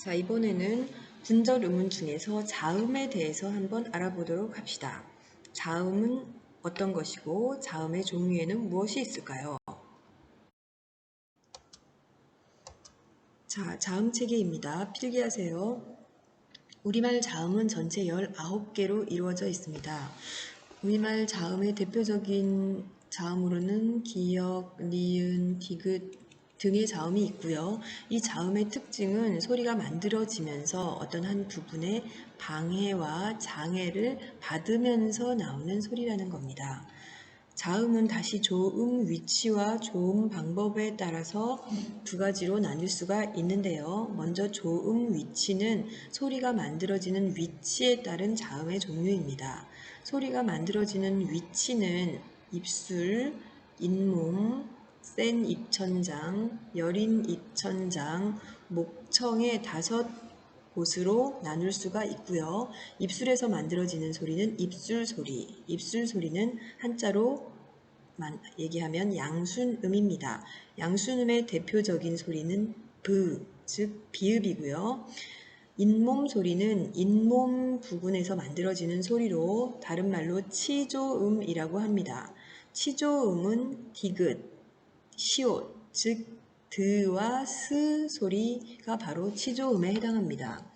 자, 이번에는 분절 음운 중에서 자음에 대해서 한번 알아보도록 합시다. 자음은 어떤 것이고 자음의 종류에는 무엇이 있을까요? 자, 자음 체계입니다. 필기하세요. 우리말 자음은 전체 19개로 이루어져 있습니다. 우리말 자음의 대표적인 자음으로는 기역, 니은, 디귿 등의 자음이 있고요. 이 자음의 특징은 소리가 만들어지면서 어떤 한 부분의 방해와 장애를 받으면서 나오는 소리라는 겁니다. 자음은 다시 조음 위치와 조음 방법에 따라서 두 가지로 나뉠 수가 있는데요. 먼저 조음 위치는 소리가 만들어지는 위치에 따른 자음의 종류입니다. 소리가 만들어지는 위치는 입술, 잇몸, 센 입천장, 여린 입천장, 목청의 5곳으로 나눌 수가 있고요. 입술에서 만들어지는 소리는 입술 소리, 입술 소리는 한자로 얘기하면 양순음입니다. 양순음의 대표적인 소리는 브, 즉 비읍이고요. 잇몸 소리는 잇몸 부분에서 만들어지는 소리로 다른 말로 치조음이라고 합니다. 치조음은 디귿, 시옷, 즉 드와 스 소리가 바로 치조음에 해당합니다.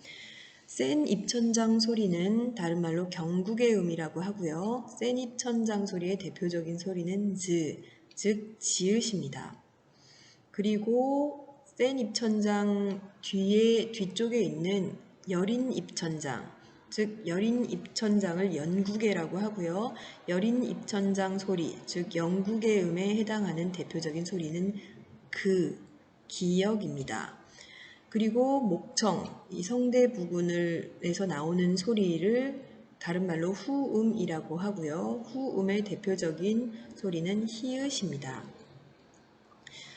센 입천장 소리는 다른 말로 경국의 음이라고 하고요. 센 입천장 소리의 대표적인 소리는 즈, 즉 지읒입니다. 그리고 센 입천장 뒤쪽에 있는 여린 입천장, 즉 여린 입천장을 연국의라고 하고요. 여린 입천장 소리, 즉 영국의 음에 해당하는 대표적인 소리는 기역입니다. 그리고 목청, 이 성대 부분에서 나오는 소리를 다른 말로 후음이라고 하고요. 후음의 대표적인 소리는 히읗입니다.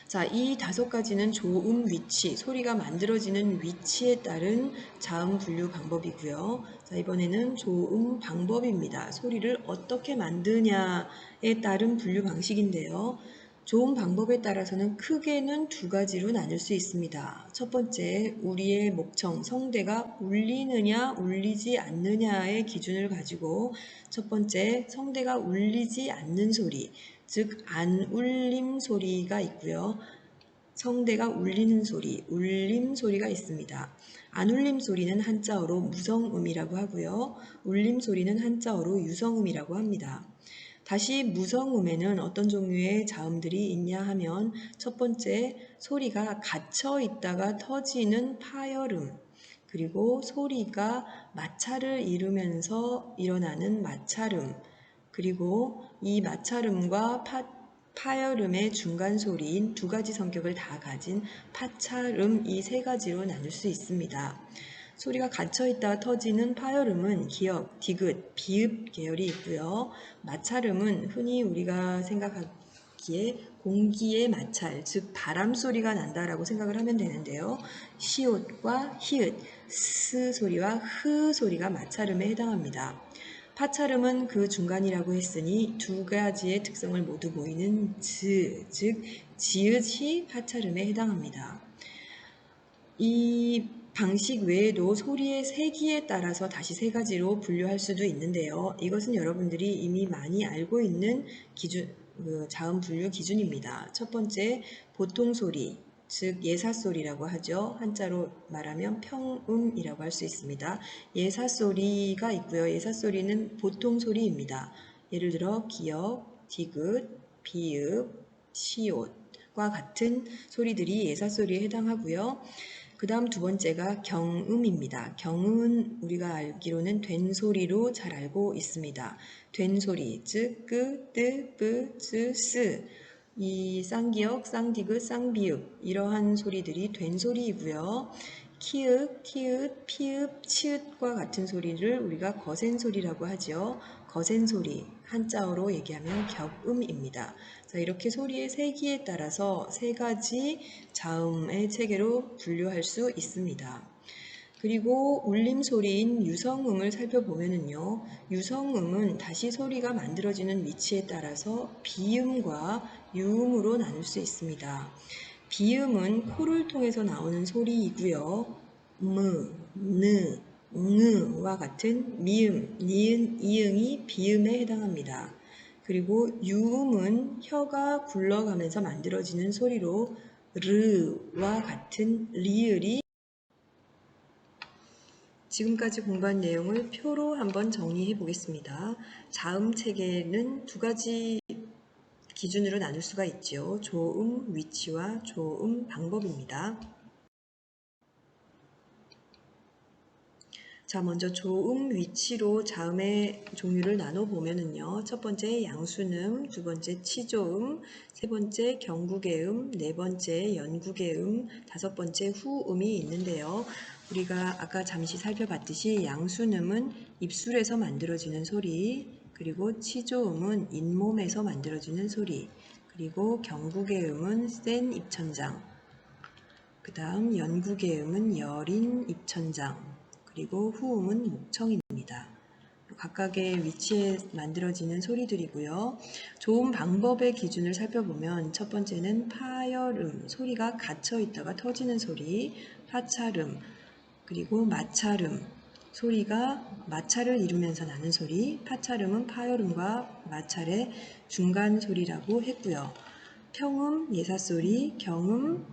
자, 이 5가지는 조음 위치, 소리가 만들어지는 위치에 따른 자음 분류 방법이고요. 자, 이번에는 조음 방법입니다. 소리를 어떻게 만드냐에 따른 분류 방식인데요. 조음 방법에 따라서는 크게는 2가지로 나눌 수 있습니다. 첫 번째, 우리의 목청, 성대가 울리느냐 울리지 않느냐의 기준을 가지고 첫 번째, 성대가 울리지 않는 소리, 즉 안울림 소리가 있고요. 성대가 울리는 소리, 울림 소리가 있습니다. 안울림 소리는 한자어로 무성음이라고 하고요. 울림 소리는 한자어로 유성음이라고 합니다. 다시 무성음에는 어떤 종류의 자음들이 있냐 하면 첫 번째, 소리가 갇혀 있다가 터지는 파열음, 그리고 소리가 마찰을 이루면서 일어나는 마찰음, 그리고 이 마찰음과 파열음의 중간 소리인 2가지 성격을 다 가진 파찰음, 이 3가지로 나눌 수 있습니다. 소리가 갇혀있다가 터지는 파열음은 기역, 디귿, 비읍 계열이 있고요. 마찰음은 흔히 우리가 생각하기에 공기의 마찰, 즉 바람 소리가 난다라고 생각을 하면 되는데요. 시옷과 히읗, 스 소리와 흐 소리가 마찰음에 해당합니다. 파찰음은 그 중간이라고 했으니 2가지의 특성을 모두 보이는 즉 지읒이 파찰음에 해당합니다. 이 방식 외에도 소리의 세기에 따라서 다시 3가지로 분류할 수도 있는데요. 이것은 여러분들이 이미 많이 알고 있는 자음 분류 기준입니다. 첫 번째, 보통 소리, 즉 예사소리라고 하죠. 한자로 말하면 평음이라고 할 수 있습니다. 예사소리가 있고요. 예사소리는 보통 소리입니다. 예를 들어 기역, 디귿, 비읍, 시옷과 같은 소리들이 예사소리에 해당하고요. 그 다음 2번째가 경음입니다. 경음은 우리가 알기로는 된 소리로 잘 알고 있습니다. 된 소리, 즉, 끄, 뜨, 뿌, 쯔, 스. 이 쌍기역, 쌍디귿, 쌍비읍, 이러한 소리들이 된 소리이고요. 키읔, 키읔, 피읍, 치읓과 같은 소리를 우리가 거센 소리라고 하죠. 거센 소리, 한자어로 얘기하면 격음입니다. 자, 이렇게 소리의 세기에 따라서 3가지 자음의 체계로 분류할 수 있습니다. 그리고 울림 소리인 유성음을 살펴보면요. 유성음은 다시 소리가 만들어지는 위치에 따라서 비음과 유음으로 나눌 수 있습니다. 비음은 코를 통해서 나오는 소리이고요. 느, 응와 같은 미음, 니은, 이응이 비음에 해당합니다. 그리고 유음은 혀가 굴러가면서 만들어지는 소리로 르와 같은 리을이 지금까지 공부한 내용을 표로 한번 정리해 보겠습니다. 자음 체계는 두 가지 기준으로 나눌 수가 있죠. 조음 위치와 조음 방법입니다. 자, 먼저 조음 위치로 자음의 종류를 나눠보면은요. 첫 번째 양수음, 두 번째 치조음, 세 번째 경국의 네 번째 연국의 다섯 번째 후음이 있는데요. 우리가 아까 잠시 살펴봤듯이 양수음은 입술에서 만들어지는 소리, 그리고 치조음은 잇몸에서 만들어지는 소리, 그리고 경국의 음은 센 입천장, 그 다음 연국의 음은 여린 입천장, 그리고 후음은 목청입니다. 각각의 위치에 만들어지는 소리들이고요. 조음 방법의 기준을 살펴보면 첫 번째는 파열음, 소리가 갇혀 있다가 터지는 소리, 파찰음, 그리고 마찰음, 소리가 마찰을 이루면서 나는 소리, 파찰음은 파열음과 마찰의 중간 소리라고 했고요. 평음, 예사소리, 경음,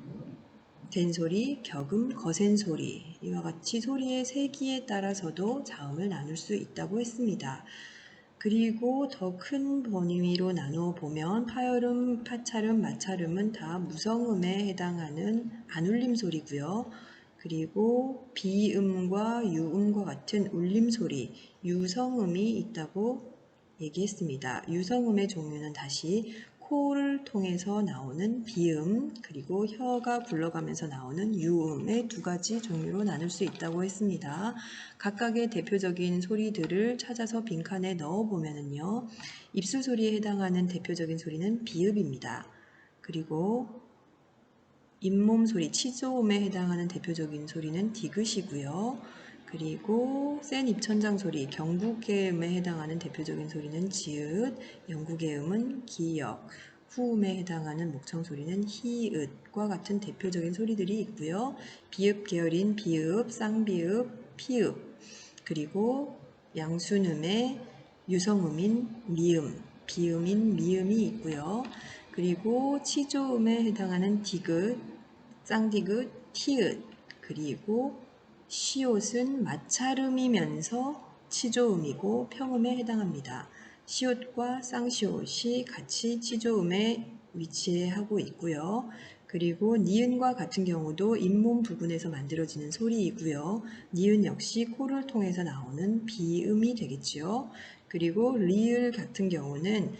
된소리, 격음, 거센소리 이와 같이 소리의 세기에 따라서도 자음을 나눌 수 있다고 했습니다. 그리고 더 큰 범위로 나누어 보면 파열음, 파찰음, 마찰음은 다 무성음에 해당하는 안울림 소리고요. 그리고 비음과 유음과 같은 울림 소리, 유성음이 있다고 얘기했습니다. 유성음의 종류는 다시 코를 통해서 나오는 비음, 그리고 혀가 굴러가면서 나오는 유음의 두 가지 종류로 나눌 수 있다고 했습니다. 각각의 대표적인 소리들을 찾아서 빈칸에 넣어보면요. 입술 소리에 해당하는 대표적인 소리는 비읍입니다. 그리고 잇몸 소리, 치조음에 해당하는 대표적인 소리는 디귿이고요. 그리고 센 입천장 소리, 경국의 음에 해당하는 대표적인 소리는 지읒, 영국의 음은 기역, 후음에 해당하는 목청 소리는 히읗과 같은 대표적인 소리들이 있고요. 비읍 계열인 비읍, 쌍비읍, 피읍, 그리고 양순음의 유성음인 미음, 비음인 미음이 있고요. 그리고 치조음에 해당하는 디귿, 쌍디귿, 티읕, 그리고 시옷은 마찰음이면서 치조음이고 평음에 해당합니다. 시옷과 쌍시옷이 같이 치조음에 위치하고 있고요. 그리고 니은과 같은 경우도 잇몸 부분에서 만들어지는 소리이고요. 니은 역시 코를 통해서 나오는 비음이 되겠지요. 그리고 리을 같은 경우는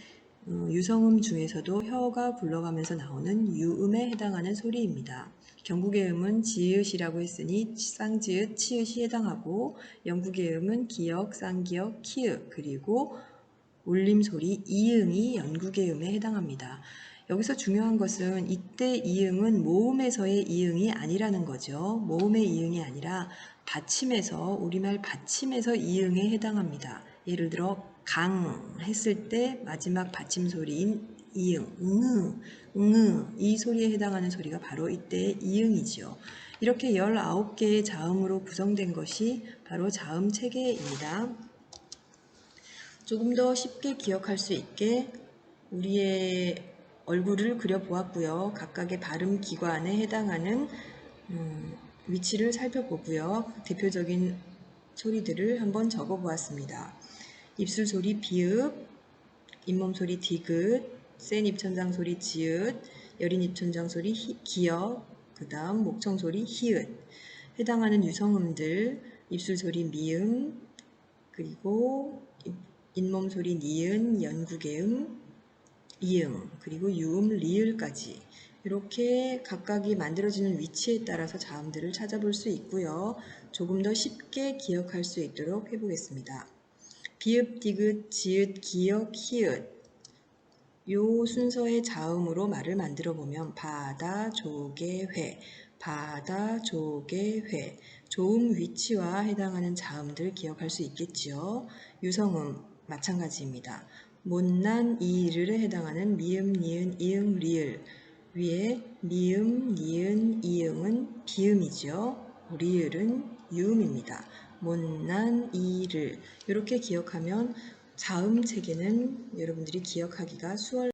유성음 중에서도 혀가 굴러가면서 나오는 유음에 해당하는 소리입니다. 경국의 음은 지읒이라고 했으니 쌍지읒, 치읒이 해당하고 영국의 음은 기역, 쌍기역, 키읔, 그리고 울림 소리 이응이 연국의 음에 해당합니다. 여기서 중요한 것은 이때 이응은 모음에서의 이응이 아니라는 거죠. 모음의 이응이 아니라 받침에서, 우리말 받침에서 이응에 해당합니다. 예를 들어 강 했을 때 마지막 받침 소리인 이응, 이 소리에 해당하는 소리가 바로 이때의 이응이지요. 이렇게 19개의 자음으로 구성된 것이 바로 자음 체계입니다. 조금 더 쉽게 기억할 수 있게 우리의 얼굴을 그려보았고요. 각각의 발음 기관에 해당하는 위치를 살펴보고요. 대표적인 소리들을 한번 적어보았습니다. 입술 소리 비읍, 잇몸 소리 디귿, 센 입천장 소리 지읒, 여린 입천장 소리 기역, 그 다음 목청 소리 히읗. 해당하는 유성음들, 입술 소리 미음, 그리고 잇몸 소리 니은, 연국의 이응, 그리고 유음, 리을까지 이렇게 각각이 만들어지는 위치에 따라서 자음들을 찾아볼 수 있고요. 조금 더 쉽게 기억할 수 있도록 해보겠습니다. 비읍, 디귿, 지읒, 기역, 히읗 요 순서의 자음으로 말을 만들어 보면 바다, 조개, 회, 바다, 조개, 회 조음 위치와 해당하는 자음들 기억할 수 있겠지요. 유성음 마찬가지입니다. 못난 이르에 해당하는 미음, 니은, 이응, 리을 위에 미음, 니은, 이응은 비음이지요. 리을은 유음입니다. 못난 이를 이렇게 기억하면 자음 체계는 여러분들이 기억하기가 수월